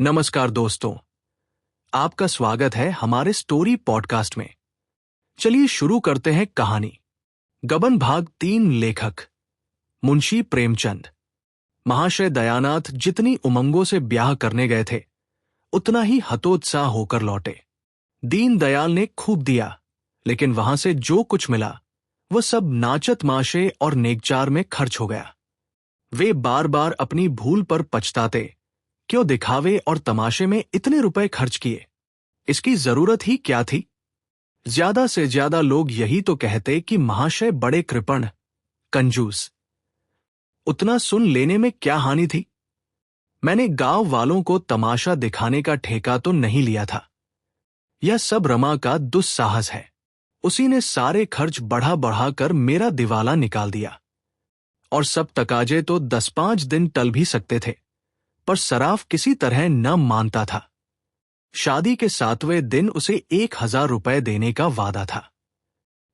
नमस्कार दोस्तों, आपका स्वागत है हमारे स्टोरी पॉडकास्ट में। चलिए शुरू करते हैं कहानी। गबन भाग 3। लेखक मुंशी प्रेमचंद। महाशय दयानाथ जितनी उमंगों से ब्याह करने गए थे, उतना ही हतोत्साह होकर लौटे। दीन दयाल ने खूब दिया, लेकिन वहां से जो कुछ मिला वह सब नाचत माशे और नेकचार में खर्च हो गया। वे बार बार अपनी भूल पर पछताते, क्यों दिखावे और तमाशे में इतने रुपए खर्च किए, इसकी जरूरत ही क्या थी। ज्यादा से ज्यादा लोग यही तो कहते कि महाशय बड़े कृपण, कंजूस। उतना सुन लेने में क्या हानि थी। मैंने गांव वालों को तमाशा दिखाने का ठेका तो नहीं लिया था। यह सब रमा का दुस्साहस है। उसी ने सारे खर्च बढ़ा बढ़ा कर मेरा दिवाला निकाल दिया। और सब तकाजे तो 10-5 दिन टल भी सकते थे, पर सराफ किसी तरह न मानता था। शादी के 7वें दिन उसे 1000 रुपए देने का वादा था।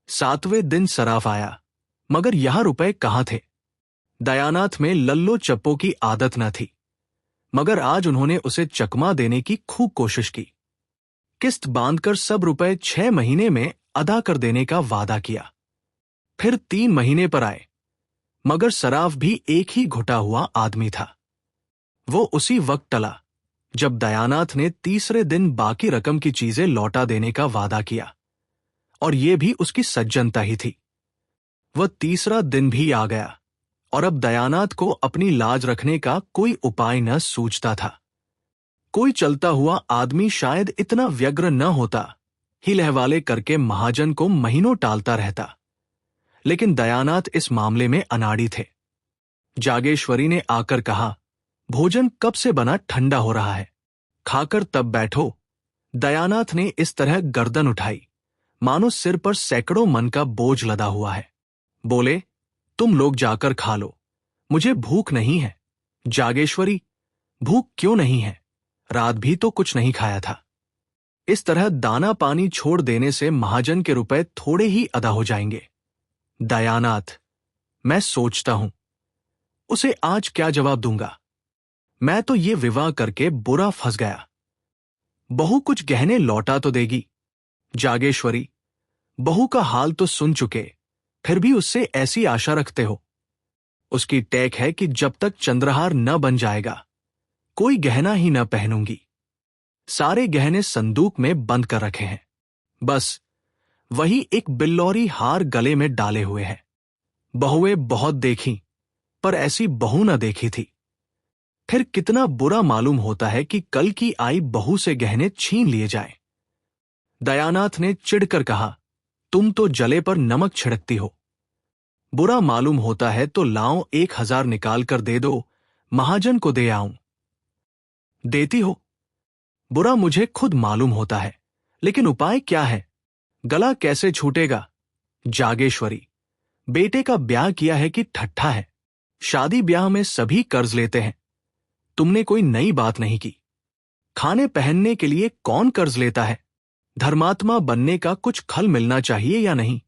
7वें दिन सराफ आया, मगर यहां रुपए कहां थे। दयानाथ में लल्लो चप्पो की आदत न थी, मगर आज उन्होंने उसे चकमा देने की खूब कोशिश की। किस्त बांधकर सब रुपए 6 महीने में अदा कर देने का वादा किया। फिर 3 महीने पर आए, मगर सराफ भी एक ही घुटा हुआ आदमी था। वो उसी वक्त टला जब दयानाथ ने तीसरे दिन बाकी रकम की चीजें लौटा देने का वादा किया, और ये भी उसकी सज्जनता ही थी। वह तीसरा दिन भी आ गया, और अब दयानाथ को अपनी लाज रखने का कोई उपाय न सूझता था। कोई चलता हुआ आदमी शायद इतना व्यग्र न होता, हिलहवाले करके महाजन को महीनों टालता रहता। लेकिन दयानाथ इस मामले में अनाड़ी थे। जागेश्वरी ने आकर कहा, भोजन कब से बना ठंडा हो रहा है, खाकर तब बैठो। दयानाथ ने इस तरह गर्दन उठाई, मानो सिर पर सैकड़ों मन का बोझ लदा हुआ है। बोले, तुम लोग जाकर खा लो, मुझे भूख नहीं है। जागेश्वरी, भूख क्यों नहीं है, रात भी तो कुछ नहीं खाया था। इस तरह दाना पानी छोड़ देने से महाजन के रुपए थोड़े ही अदा हो जाएंगे। दयानाथ, मैं सोचता हूं उसे आज क्या जवाब दूंगा। मैं तो ये विवाह करके बुरा फंस गया। बहू कुछ गहने लौटा तो देगी। जागेश्वरी, बहू का हाल तो सुन चुके, फिर भी उससे ऐसी आशा रखते हो। उसकी टेक है कि जब तक चंद्रहार न बन जाएगा, कोई गहना ही न पहनूंगी। सारे गहने संदूक में बंद कर रखे हैं, बस वही एक बिल्लौरी हार गले में डाले हुए है। बहुएं बहुत देखी, पर ऐसी बहू न देखी थी। फिर कितना बुरा मालूम होता है कि कल की आई बहू से गहने छीन लिए जाएं। दयानाथ ने चिढ़कर कहा, तुम तो जले पर नमक छिड़कती हो। बुरा मालूम होता है तो लाओ 1000 निकाल कर दे दो, महाजन को दे आऊं। देती हो? बुरा मुझे खुद मालूम होता है, लेकिन उपाय क्या है, गला कैसे छूटेगा। जागेश्वरी, बेटे का ब्याह किया है कि ठट्ठा है। शादी ब्याह में सभी कर्ज लेते हैं, तुमने कोई नई बात नहीं की। खाने पहनने के लिए कौन कर्ज लेता है। धर्मात्मा बनने का कुछ खल मिलना चाहिए या नहीं।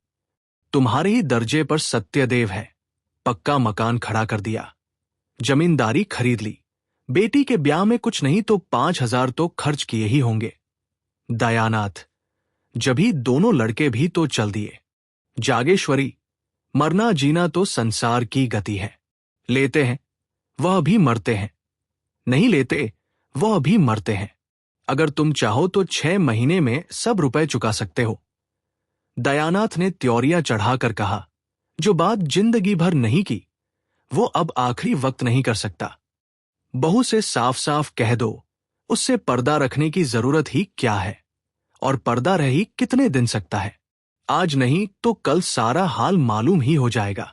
तुम्हारे ही दर्जे पर सत्यदेव है, पक्का मकान खड़ा कर दिया, जमींदारी खरीद ली। बेटी के ब्याह में कुछ नहीं तो 5000 तो खर्च किए ही होंगे। दयानाथ, जभी दोनों लड़के भी तो चल दिए। जागेश्वरी, मरना जीना तो संसार की गति है। लेते हैं वह भी मरते हैं, नहीं लेते वह भी मरते हैं। अगर तुम चाहो तो 6 महीने में सब रुपए चुका सकते हो। दयानाथ ने त्योरियां चढ़ाकर कहा, जो बात जिंदगी भर नहीं की, वो अब आखिरी वक्त नहीं कर सकता। बहू से साफ साफ कह दो, उससे पर्दा रखने की जरूरत ही क्या है, और पर्दा रह ही कितने दिन सकता है। आज नहीं तो कल सारा हाल मालूम ही हो जाएगा।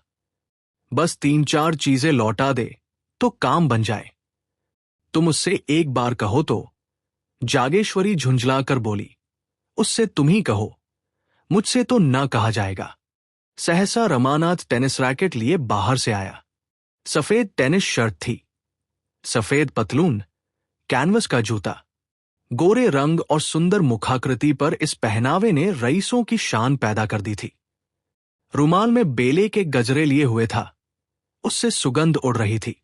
बस 3-4 चीजें लौटा दे तो काम बन जाए। तुम उससे एक बार कहो तो। जागेश्वरी झुंझलाकर बोली, उससे तुम ही कहो, मुझसे तो ना कहा जाएगा। सहसा रमानाथ टेनिस रैकेट लिए बाहर से आया। सफेद टेनिस शर्ट थी, सफेद पतलून, कैनवस का जूता। गोरे रंग और सुंदर मुखाकृति पर इस पहनावे ने रईसों की शान पैदा कर दी थी। रुमाल में बेले के गजरे लिए हुए था, उससे सुगंध उड़ रही थी।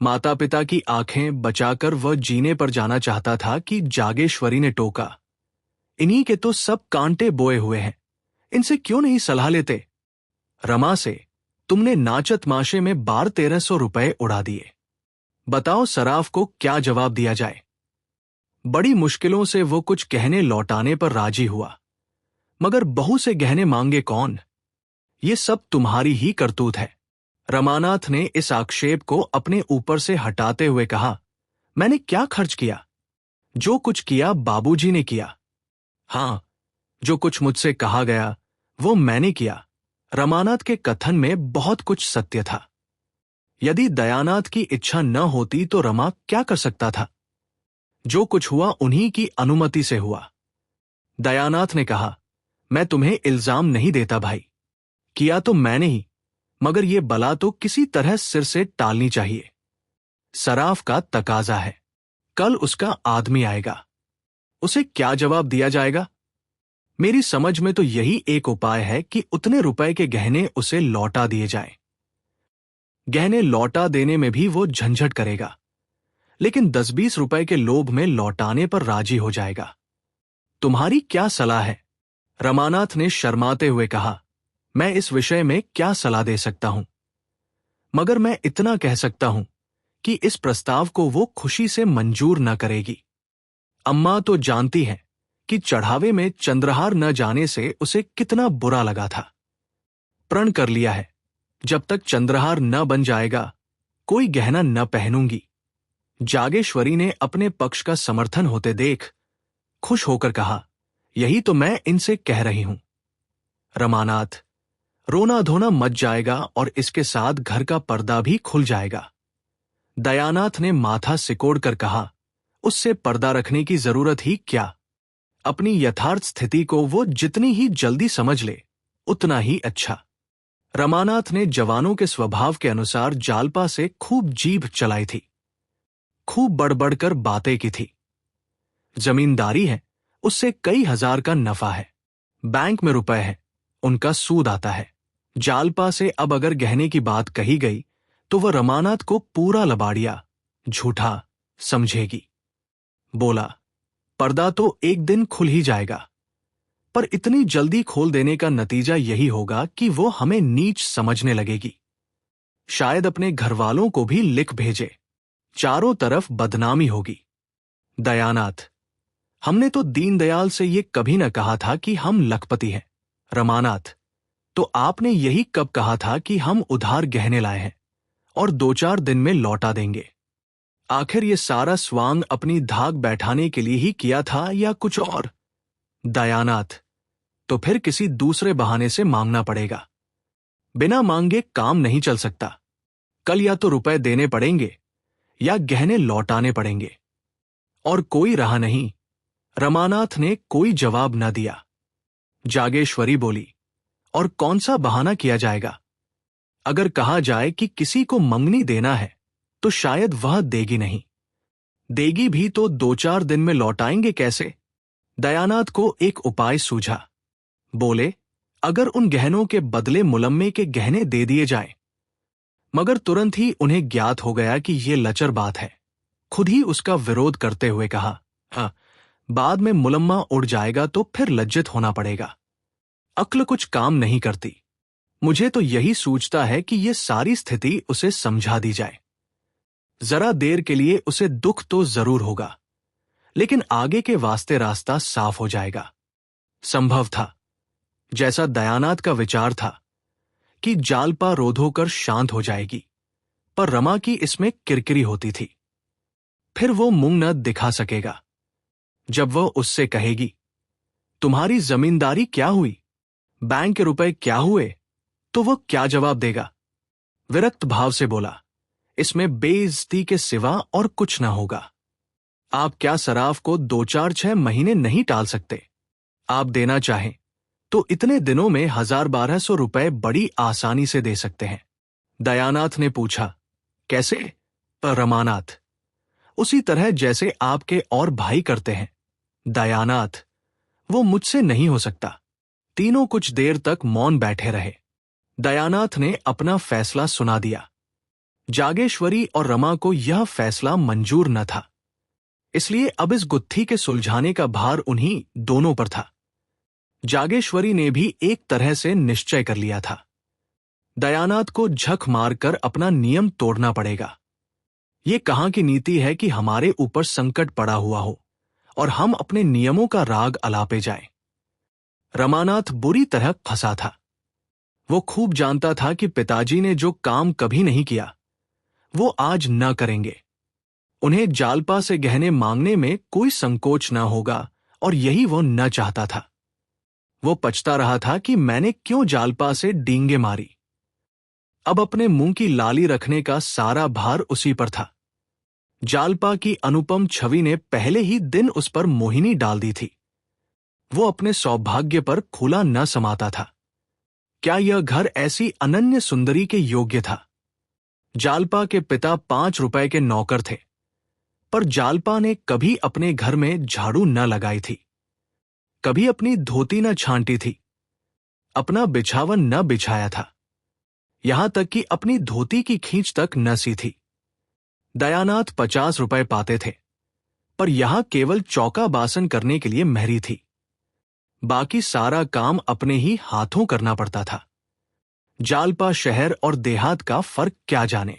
माता पिता की आंखें बचाकर वह जीने पर जाना चाहता था कि जागेश्वरी ने टोका, इन्हीं के तो सब कांटे बोए हुए हैं, इनसे क्यों नहीं सलाह लेते? रमा से तुमने नाचत माशे में 1200-1300 रुपए उड़ा दिए। बताओ सराफ को क्या जवाब दिया जाए? बड़ी मुश्किलों से वो कुछ गहने लौटाने पर राजी हुआ, मगर बहू से गहने मांगे कौन? ये सब तुम्हारी ही करतूत है। रमानाथ ने इस आक्षेप को अपने ऊपर से हटाते हुए कहा, मैंने क्या खर्च किया? जो कुछ किया बाबूजी ने किया। हां, जो कुछ मुझसे कहा गया वो मैंने किया। रमानाथ के कथन में बहुत कुछ सत्य था। यदि दयानाथ की इच्छा न होती तो रमा क्या कर सकता था? जो कुछ हुआ उन्हीं की अनुमति से हुआ। दयानाथ ने कहा, मैं तुम्हें इल्जाम नहीं देता भाई, किया तो मैंने ही, मगर ये बला तो किसी तरह सिर से टालनी चाहिए। सराफ का तकाजा है, कल उसका आदमी आएगा, उसे क्या जवाब दिया जाएगा? मेरी समझ में तो यही एक उपाय है कि उतने रुपए के गहने उसे लौटा दिए जाएं। गहने लौटा देने में भी वो झंझट करेगा, लेकिन 10-20 रुपए के लोभ में लौटाने पर राजी हो जाएगा। तुम्हारी क्या सलाह है? रमानाथ ने शर्माते हुए कहा, मैं इस विषय में क्या सलाह दे सकता हूं, मगर मैं इतना कह सकता हूं कि इस प्रस्ताव को वो खुशी से मंजूर न करेगी। अम्मा तो जानती हैं कि चढ़ावे में चंद्रहार न जाने से उसे कितना बुरा लगा था। प्रण कर लिया है, जब तक चंद्रहार न बन जाएगा कोई गहना न पहनूंगी। जागेश्वरी ने अपने पक्ष का समर्थन होते देख खुश होकर कहा, यही तो मैं इनसे कह रही हूं। रमानाथ, रोना धोना मच जाएगा और इसके साथ घर का पर्दा भी खुल जाएगा। दयानाथ ने माथा सिकोड़कर कहा, उससे पर्दा रखने की जरूरत ही क्या? अपनी यथार्थ स्थिति को वो जितनी ही जल्दी समझ ले उतना ही अच्छा। रमानाथ ने जवानों के स्वभाव के अनुसार जालपा से खूब जीभ चलाई थी, खूब बढ़-बढ़कर बातें की थी। जमींदारी है, उससे कई हजार का नफा है, बैंक में रुपए हैं, उनका सूद आता है। जालपा से अब अगर गहने की बात कही गई तो वह रमानाथ को पूरा लबाड़िया, झूठा समझेगी। बोला, पर्दा तो एक दिन खुल ही जाएगा, पर इतनी जल्दी खोल देने का नतीजा यही होगा कि वो हमें नीच समझने लगेगी। शायद अपने घरवालों को भी लिख भेजे, चारों तरफ बदनामी होगी। दयानाथ, हमने तो दीनदयाल से ये कभी न कहा था कि हम लखपति हैं। रमानाथ, तो आपने यही कब कहा था कि हम उधार गहने लाए हैं और 2-4 दिन में लौटा देंगे? आखिर ये सारा स्वांग अपनी धाक बैठाने के लिए ही किया था या कुछ और? दयानाथ, तो फिर किसी दूसरे बहाने से मांगना पड़ेगा। बिना मांगे काम नहीं चल सकता। कल या तो रुपए देने पड़ेंगे या गहने लौटाने पड़ेंगे, और कोई राह नहीं। रमानाथ ने कोई जवाब न दिया। जागेश्वरी बोली, और कौन सा बहाना किया जाएगा? अगर कहा जाए कि किसी को मंगनी देना है तो शायद वह देगी नहीं। देगी भी तो 2-4 दिन में लौटाएंगे कैसे? दयानाथ को एक उपाय सूझा। बोले, अगर उन गहनों के बदले मुलम्मे के गहने दे दिए जाएं। मगर तुरंत ही उन्हें ज्ञात हो गया कि यह लचर बात है। खुद ही उसका विरोध करते हुए कहा, हाँ, बाद में मुलम्मा उड़ जाएगा तो फिर लज्जित होना पड़ेगा। अक्ल कुछ काम नहीं करती। मुझे तो यही सूझता है कि यह सारी स्थिति उसे समझा दी जाए। जरा देर के लिए उसे दुख तो जरूर होगा, लेकिन आगे के वास्ते रास्ता साफ हो जाएगा। संभव था, जैसा दयानाथ का विचार था, कि जालपा रोध होकर शांत हो जाएगी, पर रमा की इसमें किरकिरी होती थी। फिर वो मुंह न दिखा सकेगा। जब वह उससे कहेगी, तुम्हारी जमींदारी क्या हुई, बैंक के रुपए क्या हुए, तो वह क्या जवाब देगा? विरक्त भाव से बोला, इसमें बेइज्जती के सिवा और कुछ न होगा। आप क्या सराफ को 2-4-6 महीने नहीं टाल सकते? आप देना चाहें तो इतने दिनों में 1000-1200 रुपए बड़ी आसानी से दे सकते हैं। दयानाथ ने पूछा, कैसे? पर रमानाथ, उसी तरह जैसे आपके और भाई करते हैं। दयानाथ, वो मुझसे नहीं हो सकता। तीनों कुछ देर तक मौन बैठे रहे। दयानाथ ने अपना फैसला सुना दिया। जागेश्वरी और रमा को यह फैसला मंजूर न था, इसलिए अब इस गुत्थी के सुलझाने का भार उन्हीं दोनों पर था। जागेश्वरी ने भी एक तरह से निश्चय कर लिया था, दयानाथ को झक मारकर अपना नियम तोड़ना पड़ेगा। ये कहाँ की नीति है कि हमारे ऊपर संकट पड़ा हुआ हो और हम अपने नियमों का राग अलापे जाएं। रमानाथ बुरी तरह फंसा था। वो खूब जानता था कि पिताजी ने जो काम कभी नहीं किया वो आज न करेंगे। उन्हें जालपा से गहने मांगने में कोई संकोच न होगा और यही वो न चाहता था। वो पछता रहा था कि मैंने क्यों जालपा से डींगे मारी। अब अपने मुंह की लाली रखने का सारा भार उसी पर था। जालपा की अनुपम छवि ने पहले ही दिन उस पर मोहिनी डाल दी थी। वो अपने सौभाग्य पर खुला न समाता था। क्या यह घर ऐसी अनन्य सुंदरी के योग्य था? जालपा के पिता 5 रुपए के नौकर थे, पर जालपा ने कभी अपने घर में झाड़ू न लगाई थी, कभी अपनी धोती न छांटी थी, अपना बिछावन न बिछाया था, यहां तक कि अपनी धोती की खींच तक न सी थी। दयानाथ 50 रुपए पाते थे, पर यहां केवल चौका बासन करने के लिए महरी थी। बाकी सारा काम अपने ही हाथों करना पड़ता था। जालपा शहर और देहात का फर्क क्या जाने।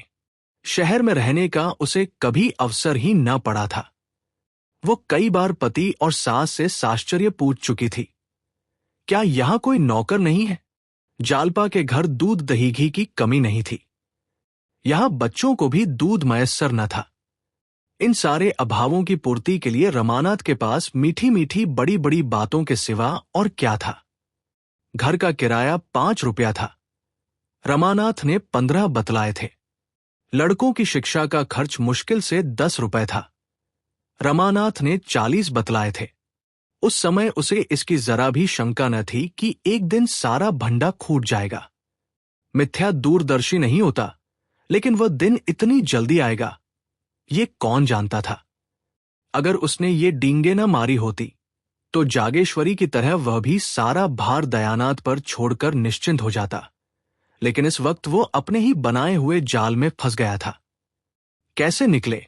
शहर में रहने का उसे कभी अवसर ही न पड़ा था। वो कई बार पति और सास से साश्चर्य पूछ चुकी थी, क्या यहां कोई नौकर नहीं है? जालपा के घर दूध दही घी की कमी नहीं थी। यहां बच्चों को भी दूध मयस्सर न था। इन सारे अभावों की पूर्ति के लिए रमानाथ के पास मीठी मीठी बड़ी बड़ी बातों के सिवा और क्या था? घर का किराया 5 रुपया था। रमानाथ ने 15 बतलाए थे। लड़कों की शिक्षा का खर्च मुश्किल से 10 रुपए था। रमानाथ ने 40 बतलाए थे। उस समय उसे इसकी जरा भी शंका न थी कि एक दिन सारा भंडा खूट जाएगा। मिथ्या दूरदर्शी नहीं होता, लेकिन वह दिन इतनी जल्दी आएगा ये कौन जानता था। अगर उसने ये डींगे न मारी होती तो जागेश्वरी की तरह वह भी सारा भार दयानाथ पर छोड़कर निश्चिंत हो जाता, लेकिन इस वक्त वो अपने ही बनाए हुए जाल में फंस गया था। कैसे निकले?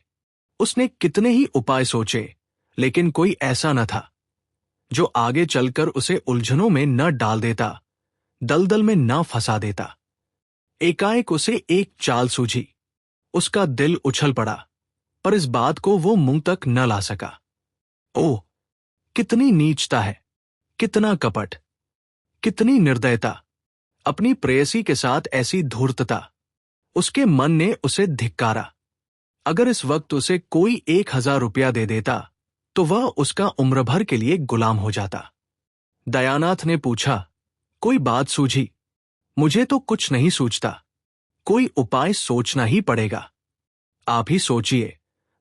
उसने कितने ही उपाय सोचे, लेकिन कोई ऐसा न था जो आगे चलकर उसे उलझनों में न डाल देता, दलदल में न फंसा देता। एकाएक उसे एक चाल सूझी। उसका दिल उछल पड़ा, पर इस बात को वो मुंह तक न ला सका। ओह, कितनी नीचता है, कितना कपट, कितनी निर्दयता, अपनी प्रेयसी के साथ ऐसी धूर्तता। उसके मन ने उसे धिक्कारा। अगर इस वक्त उसे कोई 1000 रुपया दे देता तो वह उसका उम्र भर के लिए गुलाम हो जाता। दयानाथ ने पूछा, कोई बात सूझी? मुझे तो कुछ नहीं सूझता। कोई उपाय सोचना ही पड़ेगा। आप ही सोचिए,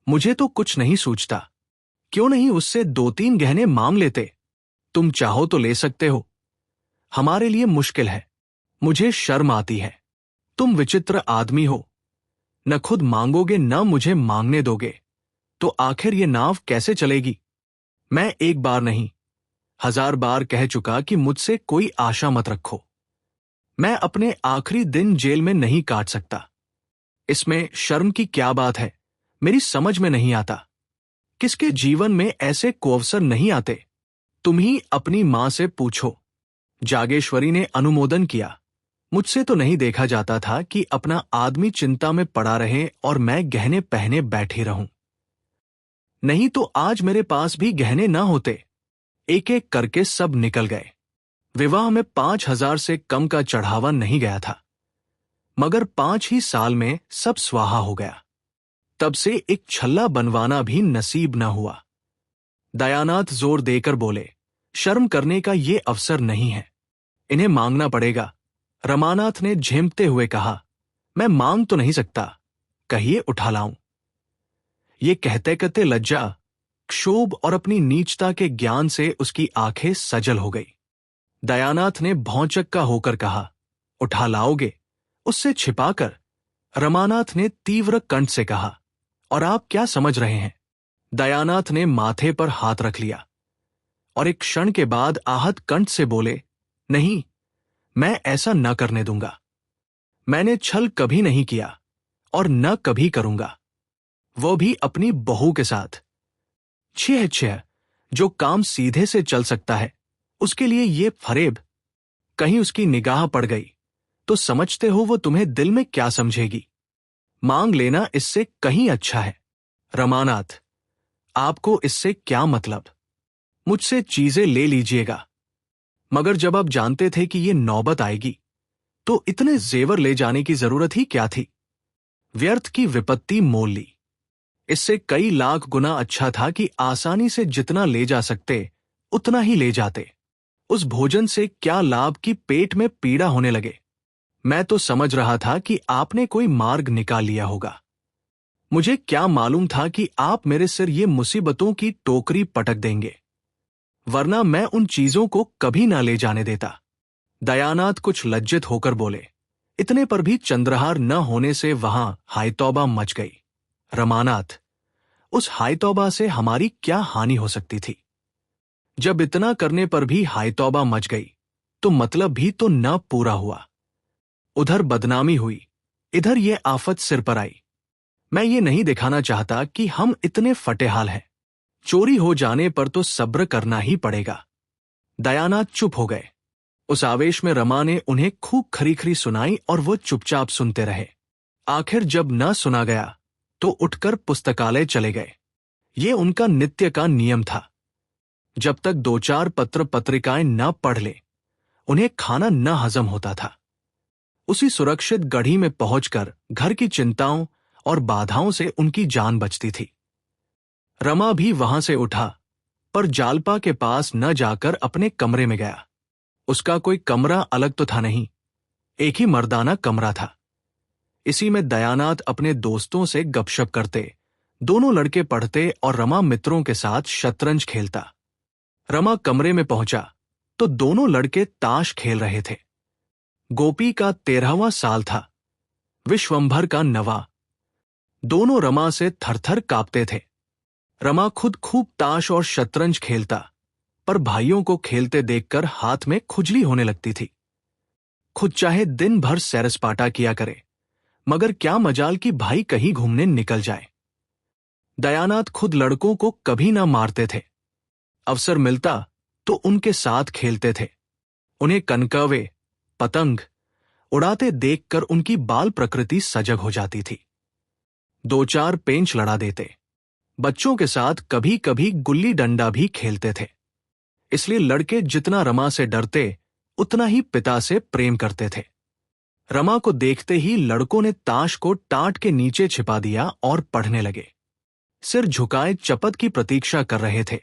मुझे तो कुछ नहीं सूझता। क्यों नहीं उससे 2-3 गहने मांग लेते? तुम चाहो तो ले सकते हो। हमारे लिए मुश्किल है। मुझे शर्म आती है। तुम विचित्र आदमी हो। न खुद मांगोगे न मुझे मांगने दोगे, तो आखिर ये नाव कैसे चलेगी? मैं एक बार नहीं 1000 बार कह चुका कि मुझसे कोई आशा मत रखो। मैं अपने आखिरी दिन जेल में नहीं काट सकता। इसमें शर्म की क्या बात है, मेरी समझ में नहीं आता। किसके जीवन में ऐसे कुअवसर नहीं आते? तुम ही अपनी मां से पूछो। जागेश्वरी ने अनुमोदन किया। मुझसे तो नहीं देखा जाता था कि अपना आदमी चिंता में पड़ा रहे और मैं गहने पहने बैठी रहूं। नहीं तो आज मेरे पास भी गहने ना होते। एक एक करके सब निकल गए। विवाह में 5000 से कम का चढ़ावा नहीं गया था, मगर 5 ही साल में सब स्वाहा हो गया। तब से एक छल्ला बनवाना भी नसीब न हुआ। दयानाथ जोर देकर बोले, शर्म करने का ये अवसर नहीं है, इन्हें मांगना पड़ेगा। रमानाथ ने झेमते हुए कहा, मैं मांग तो नहीं सकता, कहिए उठा लाऊं। ये कहते कहते लज्जा, क्षोभ और अपनी नीचता के ज्ञान से उसकी आंखें सजल हो गई। दयानाथ ने भौंचक्का होकर कहा, उठा लाओगे? उससे छिपाकर। रमानाथ ने तीव्र कंठ से कहा, और आप क्या समझ रहे हैं? दयानाथ ने माथे पर हाथ रख लिया और एक क्षण के बाद आहत कंठ से बोले, नहीं, मैं ऐसा न करने दूंगा। मैंने छल कभी नहीं किया और न कभी करूंगा, वो भी अपनी बहू के साथ। छह छह, जो काम सीधे से चल सकता है उसके लिए ये फरेब। कहीं उसकी निगाह पड़ गई तो समझते हो वो तुम्हें दिल में क्या समझेगी। मांग लेना इससे कहीं अच्छा है। रमानाथ, आपको इससे क्या मतलब? मुझसे चीजें ले लीजिएगा, मगर जब आप जानते थे कि ये नौबत आएगी तो इतने जेवर ले जाने की जरूरत ही क्या थी? व्यर्थ की विपत्ति मोल ली। इससे कई लाख गुना अच्छा था कि आसानी से जितना ले जा सकते उतना ही ले जाते। उस भोजन से क्या लाभ कि पेट में पीड़ा होने लगे। मैं तो समझ रहा था कि आपने कोई मार्ग निकाल लिया होगा। मुझे क्या मालूम था कि आप मेरे सिर ये मुसीबतों की टोकरी पटक देंगे, वरना मैं उन चीजों को कभी ना ले जाने देता। दयानाथ कुछ लज्जित होकर बोले। इतने पर भी चंद्रहार न होने से वहां हायतौबा मच गई। रमानाथ, उस हायतौबा से हमारी क्या हानि हो सकती थी? जब इतना करने पर भी हायतौबा मच गई तो मतलब भी तो न पूरा हुआ। उधर बदनामी हुई, इधर ये आफत सिर पर आई। मैं ये नहीं दिखाना चाहता कि हम इतने फटेहाल हैं। चोरी हो जाने पर तो सब्र करना ही पड़ेगा। दयानाथ चुप हो गए। उस आवेश में रमा ने उन्हें खूब खरी खरी सुनाई और वो चुपचाप सुनते रहे। आखिर जब न सुना गया तो उठकर पुस्तकालय चले गए। ये उनका नित्य का नियम था। जब तक दो चार पत्र पत्रिकाएं न पढ़ ले उन्हें खाना न हजम होता था। उसी सुरक्षित गढ़ी में पहुंचकर घर की चिंताओं और बाधाओं से उनकी जान बचती थी। रमा भी वहां से उठा, पर जालपा के पास न जाकर अपने कमरे में गया। उसका कोई कमरा अलग तो था नहीं, एक ही मर्दाना कमरा था। इसी में दयानाथ अपने दोस्तों से गपशप करते, दोनों लड़के पढ़ते और रमा मित्रों के साथ शतरंज खेलता। रमा कमरे में पहुंचा तो दोनों लड़के ताश खेल रहे थे। गोपी का 13वां साल था, विश्वंभर का 9वां। दोनों रमा से थरथर कांपते थे। रमा खुद खूब ताश और शतरंज खेलता, पर भाइयों को खेलते देखकर हाथ में खुजली होने लगती थी। खुद चाहे दिन भर सैर सपाटा किया करे, मगर क्या मजाल कि भाई कहीं घूमने निकल जाए। दयानाथ खुद लड़कों को कभी ना मारते थे। अवसर मिलता तो उनके साथ खेलते थे। उन्हें कनकवे, पतंग उड़ाते देखकर उनकी बाल प्रकृति सजग हो जाती थी। दो चार पेंच लड़ा देते। बच्चों के साथ कभी कभी गुल्ली डंडा भी खेलते थे। इसलिए लड़के जितना रमा से डरते उतना ही पिता से प्रेम करते थे। रमा को देखते ही लड़कों ने ताश को टाट के नीचे छिपा दिया और पढ़ने लगे। सिर झुकाए चपत की प्रतीक्षा कर रहे थे,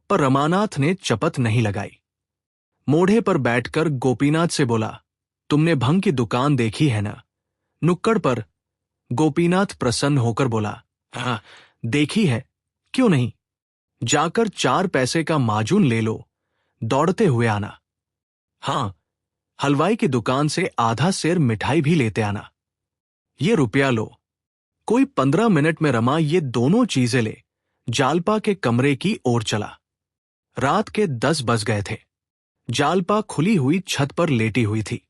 पर रमानाथ ने चपत नहीं लगाई। मोढ़े पर बैठकर गोपीनाथ से बोला, तुमने भंग की दुकान देखी है ना? नुक्कड़ पर। गोपीनाथ प्रसन्न होकर बोला, हाँ देखी है, क्यों नहीं। जाकर 4 पैसे का माजून ले लो, दौड़ते हुए आना। हाँ, हलवाई की दुकान से आधा सेर मिठाई भी लेते आना। ये रुपया लो। कोई 15 मिनट में रमा ये दोनों चीजें ले जालपा के कमरे की ओर चला। रात के 10 बज गए थे। जालपा खुली हुई छत पर लेटी हुई थी।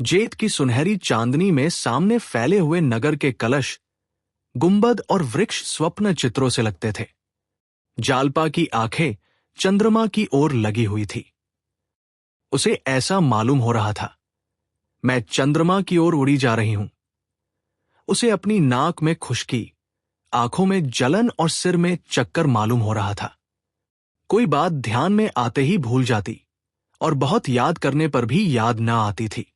जेठ की सुनहरी चांदनी में सामने फैले हुए नगर के कलश, गुंबद और वृक्ष स्वप्न चित्रों से लगते थे। जालपा की आंखें चंद्रमा की ओर लगी हुई थी। उसे ऐसा मालूम हो रहा था, मैं चंद्रमा की ओर उड़ी जा रही हूं। उसे अपनी नाक में खुश्की, आंखों में जलन और सिर में चक्कर मालूम हो रहा था। कोई बात ध्यान में आते ही भूल जाती और बहुत याद करने पर भी याद न आती थी।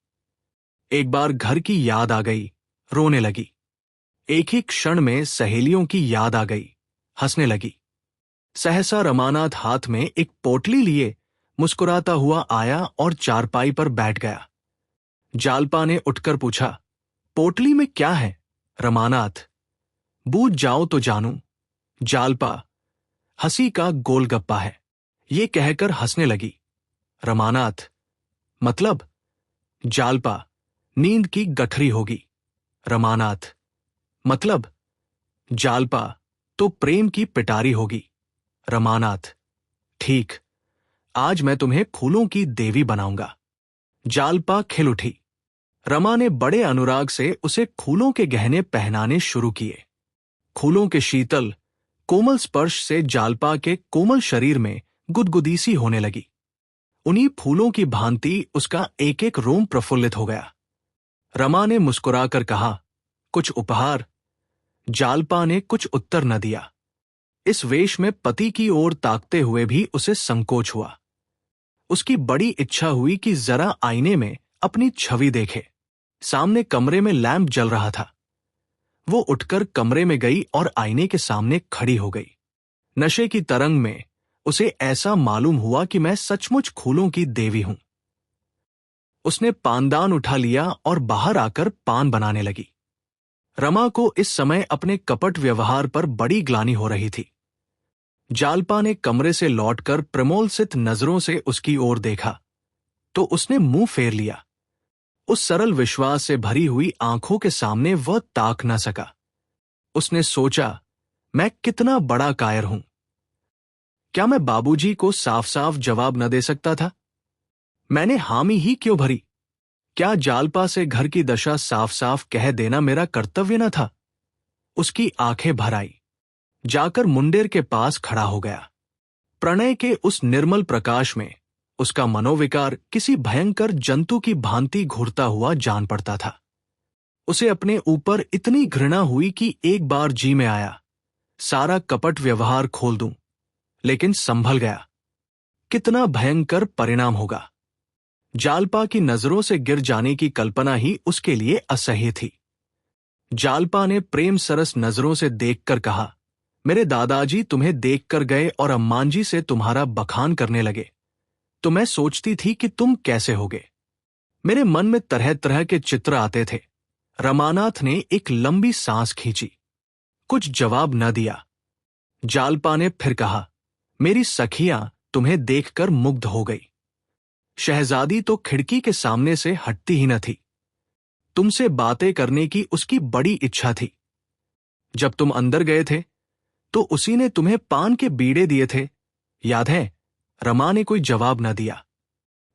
एक बार घर की याद आ गई, रोने लगी। एक ही क्षण में सहेलियों की याद आ गई, हंसने लगी। सहसा रमानाथ हाथ में एक पोटली लिए मुस्कुराता हुआ आया और चारपाई पर बैठ गया। जालपा ने उठकर पूछा, पोटली में क्या है? रमानाथ, बूझ जाओ तो जानूं। जालपा, हंसी का गोलगप्पा है। ये कहकर हंसने लगी। रमानाथ, मतलब? जालपा, नींद की गठरी होगी। रमानाथ, मतलब? जालपा, तो प्रेम की पिटारी होगी। रमानाथ, ठीक, आज मैं तुम्हें फूलों की देवी बनाऊंगा। जालपा खिल उठी। रमा ने बड़े अनुराग से उसे फूलों के गहने पहनाने शुरू किए। फूलों के शीतल कोमल स्पर्श से जालपा के कोमल शरीर में गुदगुदीसी होने लगी। उन्हीं फूलों की भांति उसका एक एक रोम प्रफुल्लित हो गया। रमा ने मुस्कुराकर कहा, कुछ उपहार? जालपा ने कुछ उत्तर न दिया। इस वेश में पति की ओर ताकते हुए भी उसे संकोच हुआ। उसकी बड़ी इच्छा हुई कि जरा आईने में अपनी छवि देखे। सामने कमरे में लैंप जल रहा था। वो उठकर कमरे में गई और आईने के सामने खड़ी हो गई। नशे की तरंग में उसे ऐसा मालूम हुआ कि मैं सचमुच फूलों की देवी हूं। उसने पानदान उठा लिया और बाहर आकर पान बनाने लगी। रमा को इस समय अपने कपट व्यवहार पर बड़ी ग्लानि हो रही थी। जालपा ने कमरे से लौटकर प्रमोलसित नजरों से उसकी ओर देखा तो उसने मुंह फेर लिया। उस सरल विश्वास से भरी हुई आंखों के सामने वह ताक न सका। उसने सोचा, मैं कितना बड़ा कायर हूं। क्या मैं बाबूजी को साफ साफ जवाब न दे सकता था? मैंने हामी ही क्यों भरी? क्या जालपा से घर की दशा साफ साफ कह देना मेरा कर्तव्य न था? उसकी आंखें भर आई। जाकर मुंडेर के पास खड़ा हो गया। प्रणय के उस निर्मल प्रकाश में उसका मनोविकार किसी भयंकर जंतु की भांति घूरता हुआ जान पड़ता था। उसे अपने ऊपर इतनी घृणा हुई कि एक बार जी में आया, सारा कपट व्यवहार खोल दूं, लेकिन संभल गया। कितना भयंकर परिणाम होगा। जालपा की नजरों से गिर जाने की कल्पना ही उसके लिए असह्य थी। जालपा ने प्रेम सरस नजरों से देखकर कहा, मेरे दादाजी तुम्हें देखकर गए और अम्मांजी से तुम्हारा बखान करने लगे, तो मैं सोचती थी कि तुम कैसे होगे। मेरे मन में तरह तरह के चित्र आते थे। रमानाथ ने एक लंबी सांस खींची, कुछ जवाब न दिया। जालपा ने फिर कहा, मेरी सखियां तुम्हें देखकर मुग्ध हो गई। शहजादी तो खिड़की के सामने से हटती ही न थी। तुमसे बातें करने की उसकी बड़ी इच्छा थी। जब तुम अंदर गए थे तो उसी ने तुम्हें पान के बीड़े दिए थे, याद है? रमा ने कोई जवाब न दिया।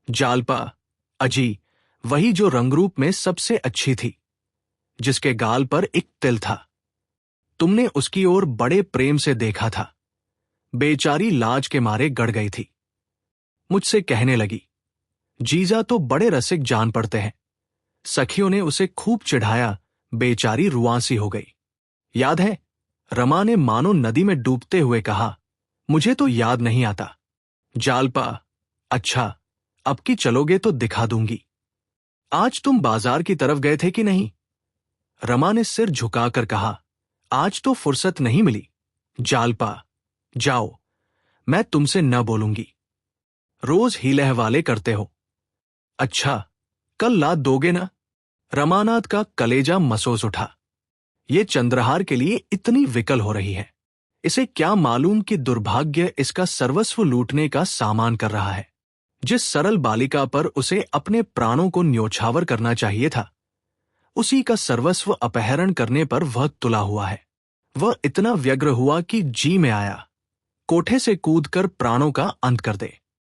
जालपा, अजी, वही जो रंगरूप में सबसे अच्छी थी, जिसके गाल पर एक तिल था। तुमने उसकी ओर बड़े प्रेम से देखा था। बेचारी लाज के मारे गड़ गई थी। मुझसे कहने लगी, जीजा तो बड़े रसिक जान पड़ते हैं। सखियों ने उसे खूब चिढ़ाया, बेचारी रुआंसी हो गई। याद है? रमा ने मानो नदी में डूबते हुए कहा, मुझे तो याद नहीं आता। जालपा, अच्छा, अब की चलोगे तो दिखा दूंगी। आज तुम बाजार की तरफ गए थे कि नहीं? रमा ने सिर झुकाकर कहा, आज तो फुर्सत नहीं मिली। जालपा, जाओ, मैं तुमसे न बोलूंगी। रोज हीले हवाले करते हो। अच्छा, कल लाद दोगे ना? रमानाथ का कलेजा मसोस उठा। ये चंद्रहार के लिए इतनी विकल हो रही है। इसे क्या मालूम कि दुर्भाग्य इसका सर्वस्व लूटने का सामान कर रहा है। जिस सरल बालिका पर उसे अपने प्राणों को न्योछावर करना चाहिए था, उसी का सर्वस्व अपहरण करने पर वह तुला हुआ है। वह इतना व्यग्र हुआ कि जी में आया, कोठे से कूदकर प्राणों का अंत कर दे।